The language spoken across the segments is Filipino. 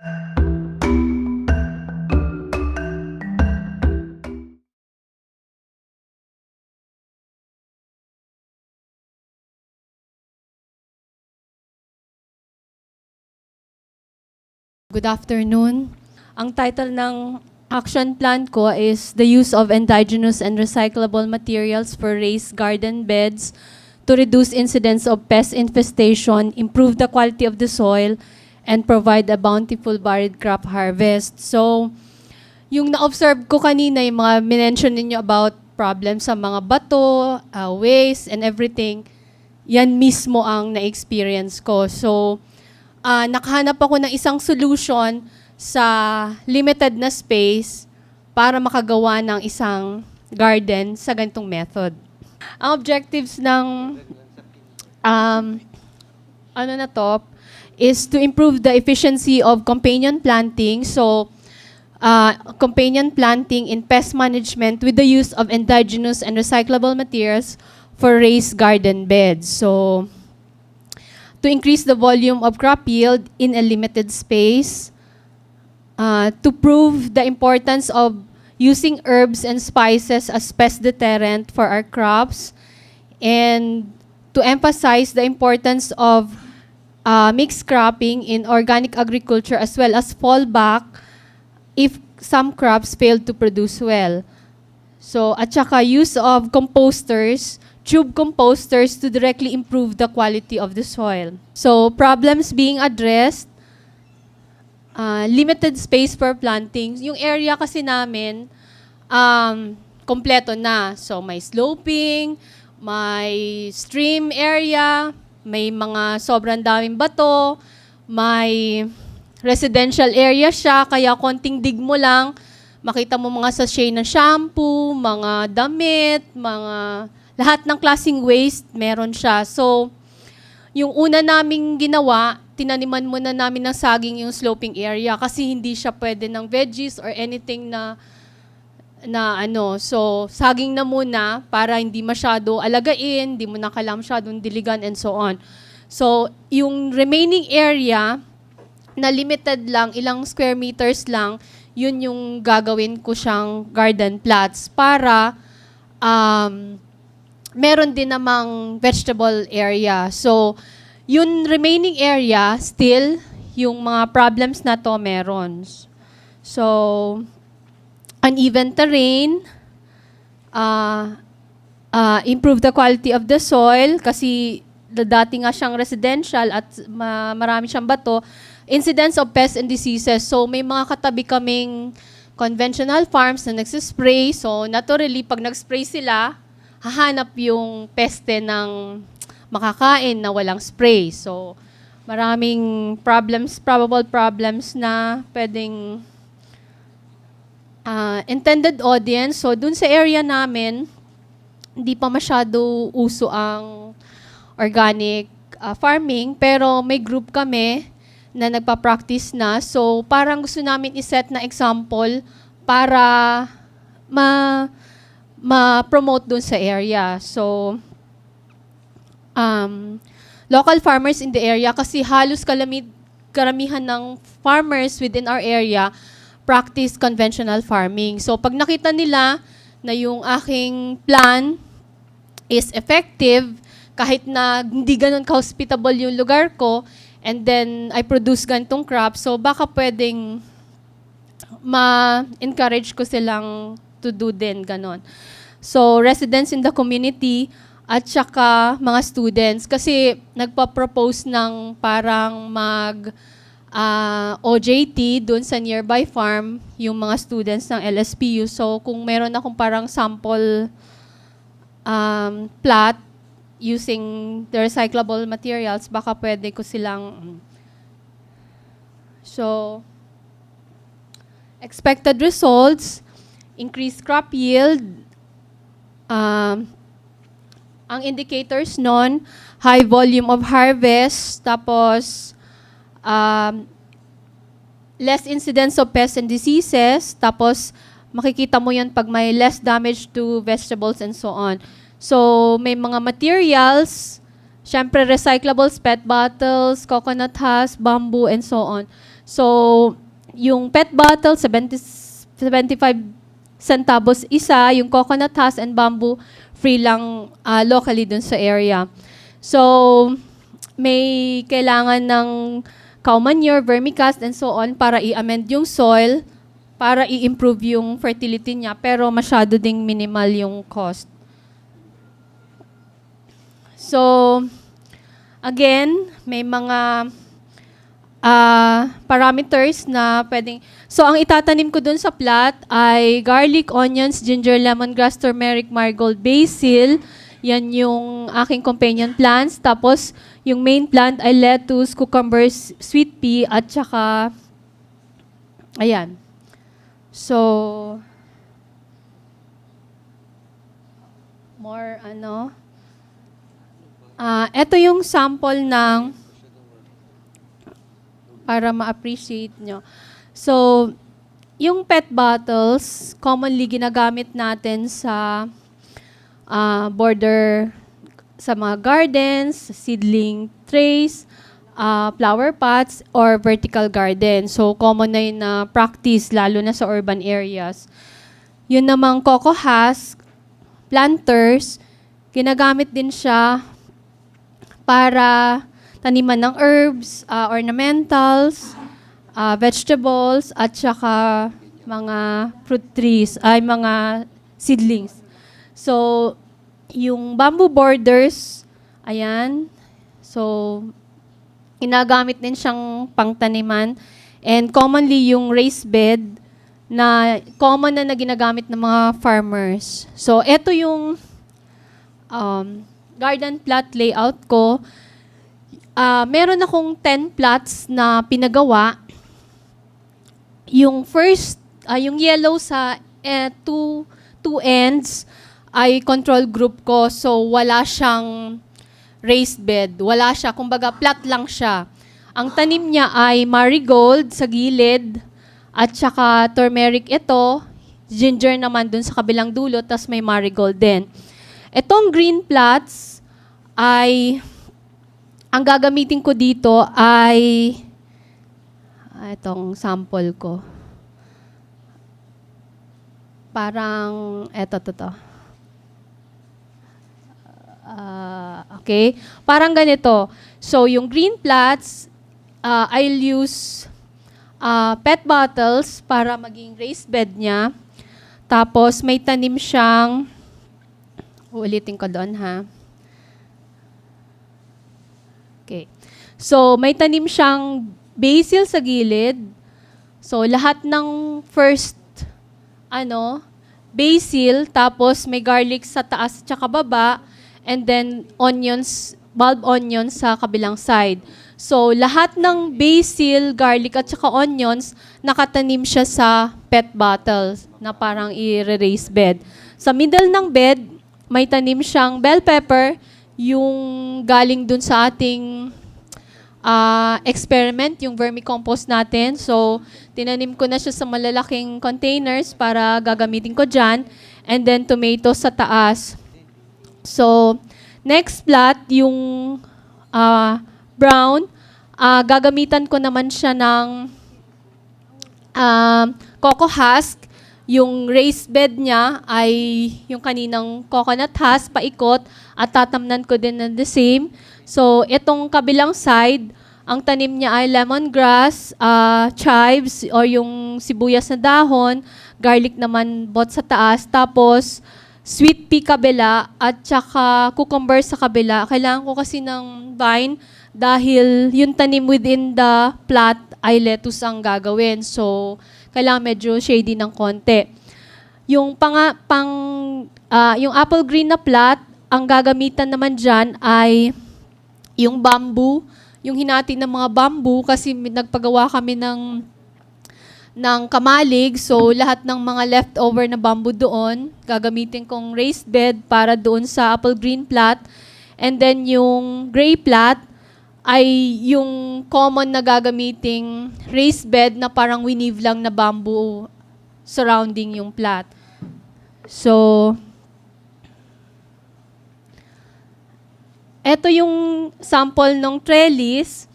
Good afternoon. Ang title ng action plan ko is The Use of Indigenous and Recyclable Materials for Raised Garden Beds to Reduce Incidence of Pest Infestation, Improve the Quality of the Soil, and Provide a Bountiful Varied Crop Harvest. So, yung na-observe ko kanina, yung mga minention ninyo about problems sa mga bato, waste, and everything, yan mismo ang na-experience ko. So, nakahanap ako ng isang solution sa limited na space para makagawa ng isang garden sa ganitong method. Ang objectives ng is to improve the efficiency of companion planting. So, companion planting in pest management with the use of indigenous and recyclable materials for raised garden beds. So, to increase the volume of crop yield in a limited space, to prove the importance of using herbs and spices as pest deterrent for our crops, and to emphasize the importance of mixed cropping in organic agriculture as well as fallback if some crops fail to produce well. So, at saka use of composters, tube composters to directly improve the quality of the soil. So, problems being addressed, limited space for planting. Yung area kasi namin, kompleto na. So, may sloping, may stream area, may mga sobrang daming bato, may residential area siya, kaya konting dig mo lang, makita mo mga sachet na shampoo, mga damit, mga lahat ng klaseng waste, meron siya. So, yung una naming ginawa, tinaniman muna namin ng saging yung sloping area kasi hindi siya pwede ng veggies or anything na So, saging na muna para hindi masyado alagain, hindi mo na kailangan masyadong diligan and so on. So, yung remaining area na limited lang, ilang square meters lang, yun yung gagawin ko siyang garden plots para meron din namang vegetable area. So, yung remaining area, still, yung mga problems na to meron. So, uneven terrain, improve the quality of the soil, kasi dati nga siyang residential at marami siyang bato, incidence of pests and diseases. So, may mga katabi kaming conventional farms na nagsispray. So, naturally, pag nag-spray sila, hahanap yung peste ng makakain na walang spray. So, maraming problems, probable problems na pwedeng intended audience. So, dun sa area namin, hindi pa masyado uso ang organic farming, pero may group kami na nagpa-practice na. So, parang gusto namin iset na example para ma-promote dun sa area. So, local farmers in the area, kasi halos karamihan ng farmers within our area practice conventional farming. So, pag nakita nila na yung aking plan is effective, kahit na hindi ganun ka-hospitable yung lugar ko, and then I produce ganitong crop, so baka pwedeng ma-encourage ko silang to do din ganon. So, residents in the community at saka mga students. Kasi nagpa-propose ng parang OJT doon sa nearby farm yung mga students ng LSPU. So, kung meron akong parang sample plot using the recyclable materials, baka pwede ko silang... So, expected results, increased crop yield, ang indicators nun, high volume of harvest, tapos less incidence of pests and diseases, tapos makikita mo yan pag may less damage to vegetables and so on. So, may mga materials, syempre recyclables, PET bottles, coconut husks, bamboo, and so on. So, yung PET bottle, 75 centavos isa, yung coconut husk and bamboo, free lang locally dun sa area. So, may kailangan ng cow manure, vermicast, and so on para i-amend yung soil, para i-improve yung fertility niya, pero masyado ding minimal yung cost. So, again, may mga parameters na pwedeng... So, ang itatanim ko dun sa plot ay garlic, onions, ginger, lemongrass, turmeric, marigold, basil. Yan yung aking companion plants. Tapos, yung main plant ay lettuce, cucumbers, sweet pea, at saka... Ayan. So... More, ito yung sample ng... para ma-appreciate nyo. So, yung PET bottles, commonly ginagamit natin sa border, sa mga gardens, seedling trays, flower pots, or vertical garden. So, common na yun na practice, lalo na sa urban areas. Yun namang coco husk, planters, ginagamit din siya para taniman ng herbs, ornamentals, vegetables, at saka mga fruit trees, ay mga seedlings. So, yung bamboo borders, ayan. So, ginagamit din siyang pangtaniman. And commonly, yung raised bed na common na ginagamit ng mga farmers. So, ito yung garden plot layout ko. Meron akong 10 plots na pinagawa. Yung first, yung yellow sa two ends ay control group ko. So, wala siyang raised bed. Wala siya. Kumbaga, flat lang siya. Ang tanim niya ay marigold sa gilid at saka turmeric ito. Ginger naman dun sa kabilang dulo, tas may marigold din. Itong green plots ay... Ang gagamitin ko dito ay itong sample ko. Parang, to. Okay? Parang ganito. So, yung green plots, I'll use PET bottles para maging raised bed niya. Tapos, may tanim siyang, ulitin ko doon ha. Okay. So, may tanim siyang basil sa gilid. So, lahat ng first, basil, tapos may garlic sa taas at saka baba, and then onions, bulb onions sa kabilang side. So, lahat ng basil, garlic at saka onions, nakatanim siya sa PET bottles na parang i-raise bed. Sa middle ng bed, may tanim siyang bell pepper, yung galing dun sa ating experiment, yung vermicompost natin. So, tinanim ko na siya sa malalaking containers para gagamitin ko dyan. And then, tomatoes sa taas. So, next plot, yung brown, gagamitan ko naman siya ng coco husk. Yung raised bed niya ay yung kaninang coconut husk, paikot, at tatamnan ko din na the same. So, itong kabilang side, ang tanim niya ay lemongrass, chives, o yung sibuyas na dahon, garlic naman bot sa taas, tapos sweet pea kabila, at saka cucumber sa kabila. Kailangan ko kasi ng vine dahil yung tanim within the plot ay lettuce ang gagawin. So, kailangan medyo shady ng konti. Yung yung apple green na plot, ang gagamitan naman dyan ay yung bamboo, yung hinati ng mga bamboo kasi nagpagawa kami ng kamalig. So, lahat ng mga leftover na bamboo doon, gagamitin kong raised bed para doon sa apple green plot. And then, yung gray plot, ay yung common na gagamiting raised bed na parang weave lang na bamboo surrounding yung plot. So, eto yung sample ng trellis.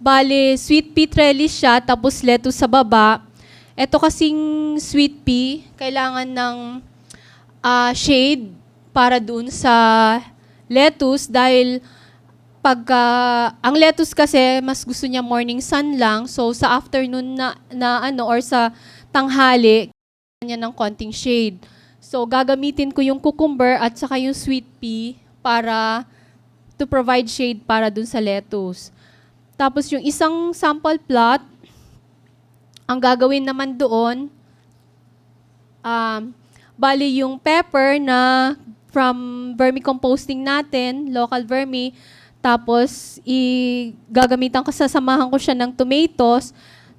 Bale, sweet pea trellis siya, tapos lettuce sa baba. Ito kasing sweet pea, kailangan ng shade para dun sa lettuce dahil pagka ang lettuce kasi mas gusto niya morning sun lang, so sa afternoon or sa tanghali niya ng konting shade. So gagamitin ko yung cucumber at saka yung sweet pea para to provide shade para dun sa lettuce. Tapos yung isang sample plot, ang gagawin naman doon, bali yung pepper na from vermicomposting natin, local vermi, tapos gagamitan ko, sasamahan ko siya ng tomatoes,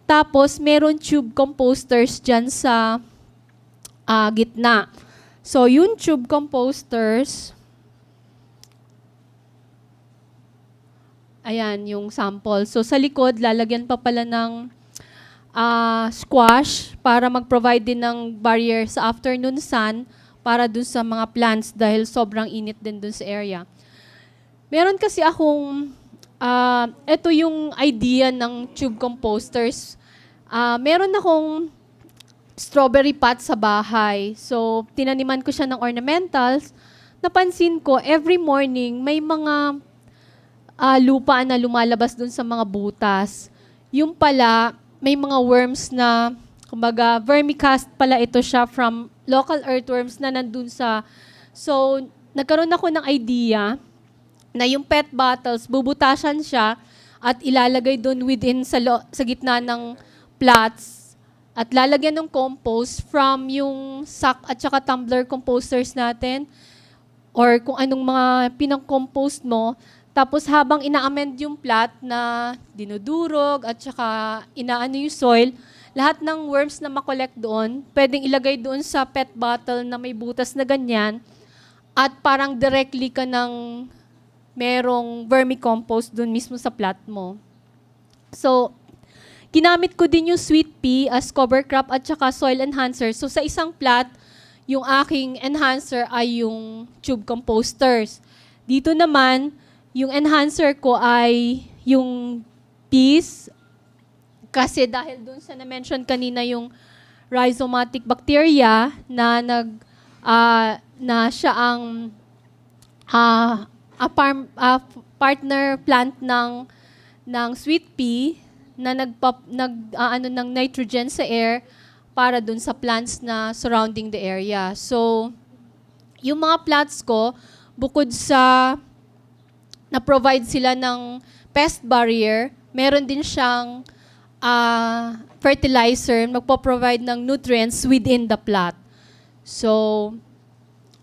tapos meron tube composters dyan sa gitna. So yung tube composters, ayan, yung sample. So, sa likod, lalagyan pa pala ng squash para mag-provide din ng barrier sa afternoon sun para dun sa mga plants dahil sobrang init din dun sa area. Meron kasi akong, ito yung idea ng tube composters. Meron akong strawberry pot sa bahay. So, tinaniman ko siya ng ornamentals. Napansin ko, every morning, may mga lupa na lumalabas dun sa mga butas. Yung pala, may mga worms na, kumbaga, vermicast pala ito siya from local earthworms na nandun sa... So, nagkaroon ako ng idea na yung pet bottles, bubutasan siya at ilalagay dun within sa gitna ng plots at lalagyan ng compost from yung sack at saka tumbler composters natin or kung anong mga pinang-compost mo. Tapos habang ina-amend yung plot na dinudurog at saka inaano yung soil, lahat ng worms na makolekt doon, pwedeng ilagay doon sa pet bottle na may butas na ganyan at parang directly ka ng merong vermicompost doon mismo sa plot mo. So, ginamit ko din yung sweet pea as cover crop at saka soil enhancer. So, sa isang plot, yung aking enhancer ay yung tube composters. Dito naman, yung enhancer ko ay yung peas, kasi dahil dun sa na-mention kanina yung rhizomatic bacteria na na siya ang partner plant ng sweet pea na ng nitrogen sa air para dun sa plants na surrounding the area. So, yung mga plants ko, bukod sa na-provide sila ng pest barrier, meron din siyang fertilizer, magpo-provide ng nutrients within the plot. So,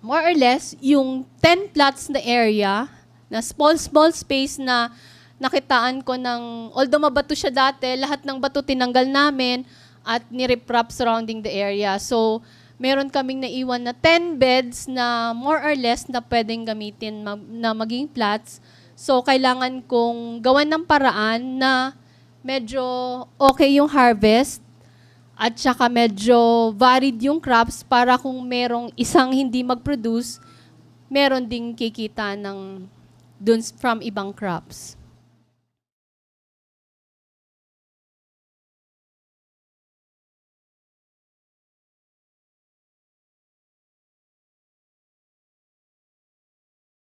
more or less, yung 10 plots na area, na small space na nakitaan ko ng, although mabato siya dati, lahat ng bato tinanggal namin at niriprop surrounding the area. So, meron kaming naiwan na 10 beds na more or less na pwedeng gamitin na maging plots. So, kailangan kong gawan ng paraan na medyo okay yung harvest at saka medyo varied yung crops para kung merong isang hindi mag-produce, meron ding kikita ng dun from ibang crops.